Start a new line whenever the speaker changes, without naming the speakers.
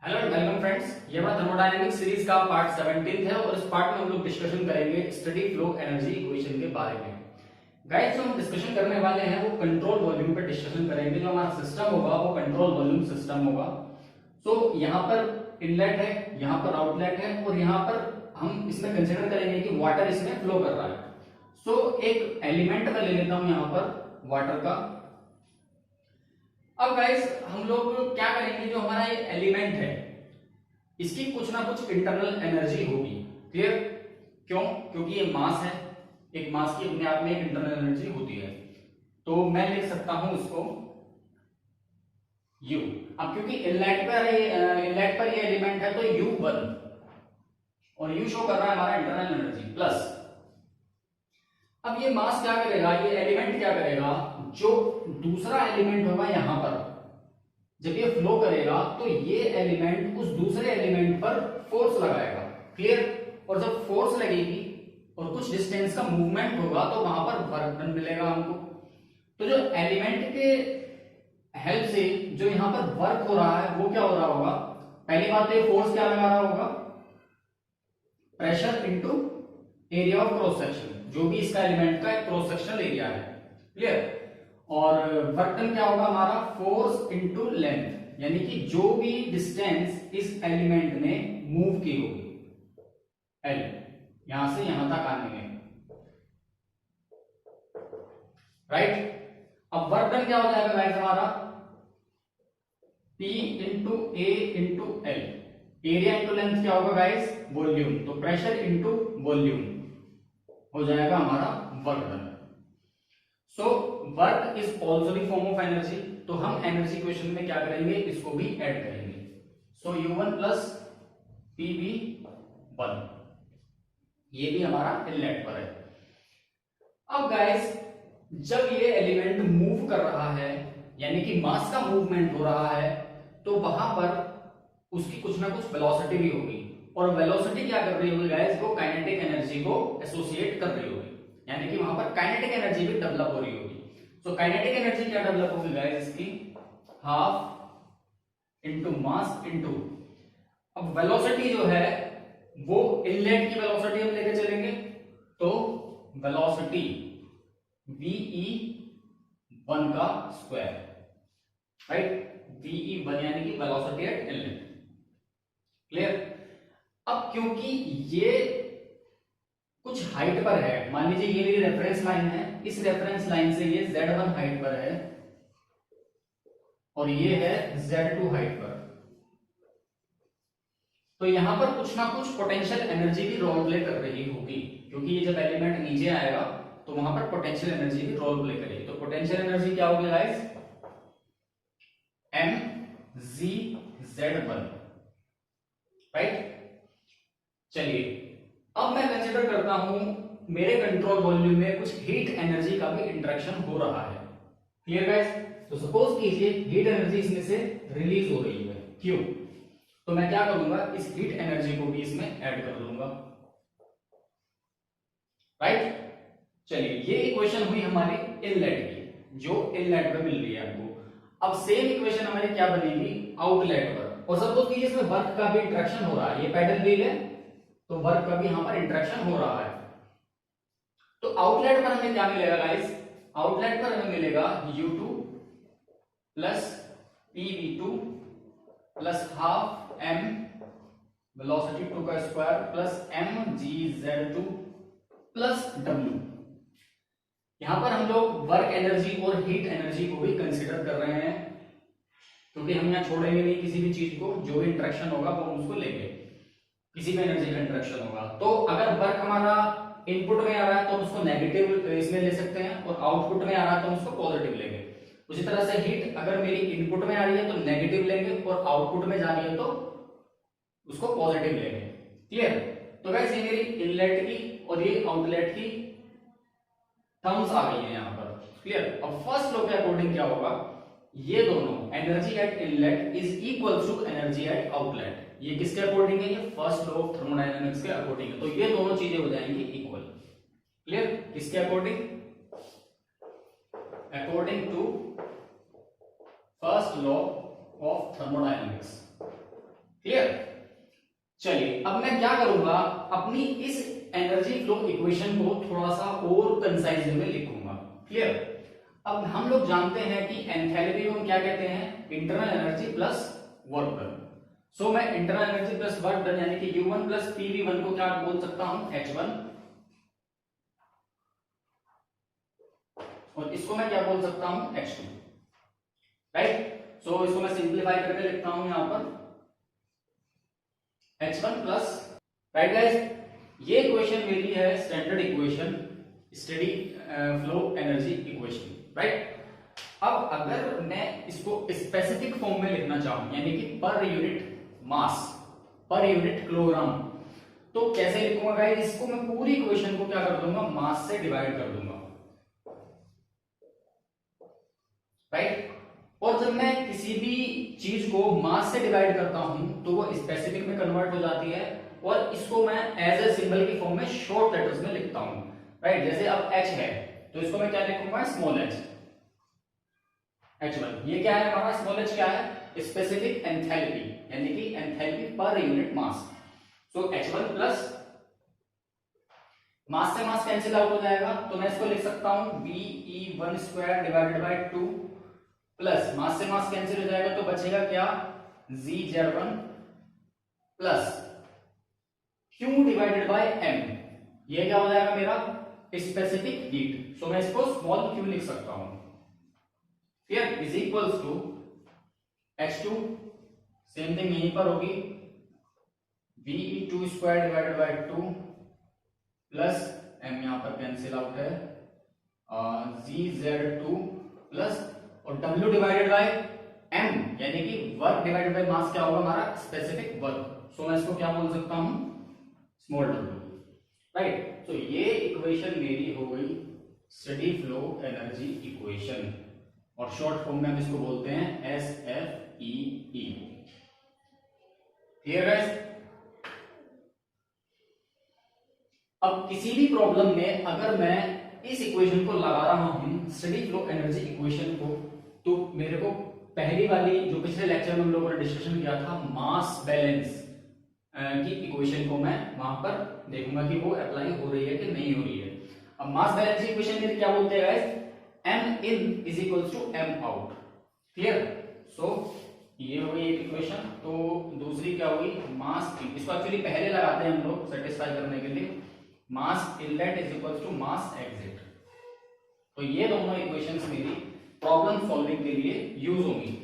Hello and welcome friends, ये हमारा thermodynamics series का पार्ट 17 है और इस पार्ट में हम लोग डिस्कशन करेंगे स्टडी फ्लो एनर्जी इक्वेशन के बारे में। गाइस, जो हम डिस्कशन करने वाले हैं वो कंट्रोल वॉल्यूम पे डिस्कशन करेंगे। जो हमारा सिस्टम होगा वो कंट्रोल वॉल्यूम सिस्टम होगा। सो यहाँ पर इनलेट है, यहाँ पर आउटलेट है और यहाँ पर हम इसमें कंसिडर करेंगे कि वाटर इसमें फ्लो कर रहा है। सो एक एलिमेंट मैं ले लेता हूं यहाँ पर वाटर का। अब गाइस हम लोग क्या करेंगे, जो हमारा ये एलिमेंट है इसकी कुछ ना कुछ इंटरनल एनर्जी होगी। क्लियर? क्यों? क्योंकि ये मास है, एक मास की अपने आप में एक इंटरनल एनर्जी होती है। तो मैं लिख सकता हूं इसको U। अब क्योंकि इनलेट पर ये एलिमेंट है तो U1 और U शो कर रहा है हमारा इंटरनल एनर्जी प्लस। अब ये मास क्या करेगा, ये एलिमेंट क्या करेगा, जो दूसरा एलिमेंट होगा यहां पर जब ये फ्लो करेगा तो ये एलिमेंट उस दूसरे एलिमेंट पर फोर्स लगाएगा। क्लियर? और जब फोर्स लगेगी और कुछ डिस्टेंस का मूवमेंट होगा तो वहां पर वर्क डन मिलेगा हमको। तो जो एलिमेंट के हेल्प से जो यहां पर वर्क हो रहा है वो क्या हो रहा होगा, पहली बात तो ये फोर्स क्या लगा रहा होगा, pressure into area of cross section, जो भी इसका एलिमेंट का एक क्रॉस सेक्शनल एरिया है। क्लियर? और वर्क डन क्या होगा हमारा, फोर्स इनटू लेंथ, यानी कि जो भी डिस्टेंस इस एलिमेंट ने मूव की होगी L, यहां से यहां तक आने में, राइट। अब वर्क डन क्या हो जाएगा गाइस हमारा, P into a into L, area into length क्या होगा गाइस, वॉल्यूम, तो प्रेशर इंटू वॉल्यूम हो जाएगा हमारा work done. So work is also the form of energy, तो हम एनर्जी इक्वेशन में क्या करेंगे, इसको भी ऐड करेंगे। सो U1 प्लस PV1, ये भी हमारा इनलेट पर है। अब गाइस जब ये एलिमेंट मूव कर रहा है यानी कि मास का मूवमेंट हो रहा है तो वहां पर उसकी कुछ ना कुछ वेलोसिटी भी होगी, और वेलोसिटी क्या कर रही होगी गाइस, वो काइनेटिक एनर्जी को एसोसिएट कर रही होगी, यानी कि वहां पर काइनेटिक एनर्जी भी डेवलप हो रही होगी। सो काइनेटिक एनर्जी क्या डेवलप होगी गाइस, इसकी हाफ इंटू मास इंटू, अब वेलोसिटी जो है वो इनलेट की वेलोसिटी हम लेके चलेंगे तो वेलोसिटी VE1 का स्क्वायर, राइट, VE1 यानी कि वेलोसिटी एट इनलेट। क्लियर? अब क्योंकि ये कुछ हाइट पर है, मान लीजिए ये मेरी रेफरेंस लाइन है, इस रेफरेंस लाइन से ये Z1 हाइट पर है और ये है Z2 हाइट पर, तो यहां पर कुछ ना कुछ पोटेंशियल एनर्जी भी रोल प्ले कर रही होगी, क्योंकि ये जब एलिमेंट नीचे आएगा तो वहां पर पोटेंशियल एनर्जी भी रोल प्ले करेगी। तो पोटेंशियल एनर्जी क्या होगी गाइस, mgz1, राइट। चलिए अब मैं कंसीडर करता हूं मेरे कंट्रोल वॉल्यूम में कुछ हीट एनर्जी का भी इंटरेक्शन हो रहा है। Clear guys? तो सपोज कीजिए हीट एनर्जी इसमें से रिलीज हो रही है, क्यों, तो मैं क्या करूंगा, इस हीट एनर्जी को भी इसमें ऐड कर दूंगा, राइट। चलिए ये इक्वेशन हुई हमारी इनलेट की, जो इनलेट में मिल रही है हमको। अब सेम इक्वेशन हमारी क्या बनेगी आउटलेट पर, और सपोज कीजिए इसमें वर्क का भी इंटरेक्शन हो रहा है, ये पैडल व्हील है तो वर्क का भी यहां पर इंटरेक्शन हो रहा है। तो आउटलेट पर हमें क्या मिलेगा गाइस, आउटलेट पर हमें मिलेगा U2 plus PV2 plus half m velocity 2 का square plus mgz2 plus w। यहां पर हम लोग वर्क एनर्जी और हीट एनर्जी को भी कंसीडर कर रहे हैं, क्योंकि हम यहां छोड़ेंगे नहीं किसी भी चीज को, जो भी इंटरेक्शन होगा वो हम उसको लेंगे, किसी भी एनर्जी का इंटरेक्शन होगा। तो अगर वर्क हमारा इनपुट में आ रहा है तो हम उसको नेगेटिव इसमें ले सकते हैं, और आउटपुट में आ रहा है तो हम उसको पॉजिटिव लेंगे। उसी तरह से हीट अगर मेरी इनपुट में आ रही है तो नेगेटिव लेंगे, और आउटपुट में जा रही है तो उसको पॉजिटिव लेंगे। क्लियर? तो गाइस ये मेरी इनलेट की और ये आउटलेट की टर्म्स आ गई है यहां पर। क्लियर? अब फर्स्ट लॉ के अकॉर्डिंग क्या होगा, ये दोनों energy at inlet is equal to energy at outlet, ये किसके अकॉर्डिंग है, ये फर्स्ट लॉ ऑफ थर्मोडायनामिक्स के अकॉर्डिंग है। तो ये दोनों चीजें हो जाएंगी इक्वल। क्लियर? किसके according, according to first law of thermodynamics. Clear. चलिए अब मैं क्या करूंगा, अपनी इस एनर्जी फ्लो इक्वेशन को थोड़ा सा और कंसाइज में लिखूंगा। क्लियर। अब हम लोग जानते हैं कि एंथैल्पी को हम क्या कहते हैं, internal energy plus work done. So मैं internal energy plus work done यानी कि U1 प्लस PV1 को क्या बोल सकता हूं, H1, और इसको मैं क्या बोल सकता हूं, H2। राइट। सो इसको मैं सिंप्लीफाई करके लिखता हूं यहां पर H1 प्लस, राइट गाइस, ये इक्वेशन मेरी है standard equation, steady flow energy equation. Right. अब अगर मैं इसको स्पेसिफिक फॉर्म में लिखना चाहूं यानी कि per unit mass, per unit kilogram, तो कैसे लिखूंगा गाइस, इसको मैं पूरी इक्वेशन को क्या कर दूंगा, मास से डिवाइड कर दूंगा। राइट। और जब मैं किसी भी चीज को मास से डिवाइड करता हूं तो वो स्पेसिफिक में कन्वर्ट हो जाती है, और इसको मैं एज ए सिंबल की फॉर्म में शॉर्ट लेटर्स में लिखता हूं। राइट। जैसे अब H है तो इसको मैं क्या लिखूंगा, स्मॉल h, H1। ये क्या है हमारा, स्मॉल h क्या है, स्पेसिफिक एंथैल्पी यानी कि एंथैल्पी पर यूनिट मास। सो H1 प्लस, मास से मास कैंसिल आउट हो जाएगा तो मैं इसको लिख सकता हूं VE1 square divided by 2 plus, mass से मास कैंसिल हो जाएगा तो बचेगा क्या, ZZ1 plus Q divided by M, ये क्या हो जाएगा मेरा, स्पेसिफिक हीट। सो मैं इसको स्मॉल q लिख सकता हूं। Clear. Is equals to H2, same thing यहीं पर होगी, VE2 square divided by 2 plus M यहां पर कैंसिल आउट है, ZZ2 प्लस, और W डिवाइडेड बाय M यानी कि वर्क डिवाइडेड बाय मास क्या होगा हमारा, स्पेसिफिक वर्क। सो मैं इसको क्या बोल सकता हूं, स्मॉल w। राइट। तो ये इक्वेशन मेरी हो गई स्टेडी फ्लो एनर्जी इक्वेशन, और शॉर्ट फॉर्म में हम इसको बोलते हैं SFEE। Clear guys. अब किसी भी प्रॉब्लम में अगर मैं इस इक्वेशन को लगा रहा हूं, स्टेडी फ्लो एनर्जी इक्वेशन को, तो मेरे को पहली वाली जो पिछले लेक्चर में हम लोगों ने डिस्कशन किया था, मास बैलेंस की इक्वेशन को मैं वहां पर देखूंगा कि वो अप्लाई हो रही है कि नहीं हो रही है। अब मास बैलेंस की इक्वेशन में क्या बोलते हैं guys, M in is equals to M out. Clear. So ये हो गई एक इक्वेशन। तो दूसरी क्या हुई, मास इन, इसको एक्चुअली पहले लगाते हैं हम लोग सेटिस्फाई करने के लिए, mass inlet is equals to mass exit. तो ये दोनों इक्वेशंस मेरी प्रॉब्लम सॉल्विंग के लिए यूज होंगी।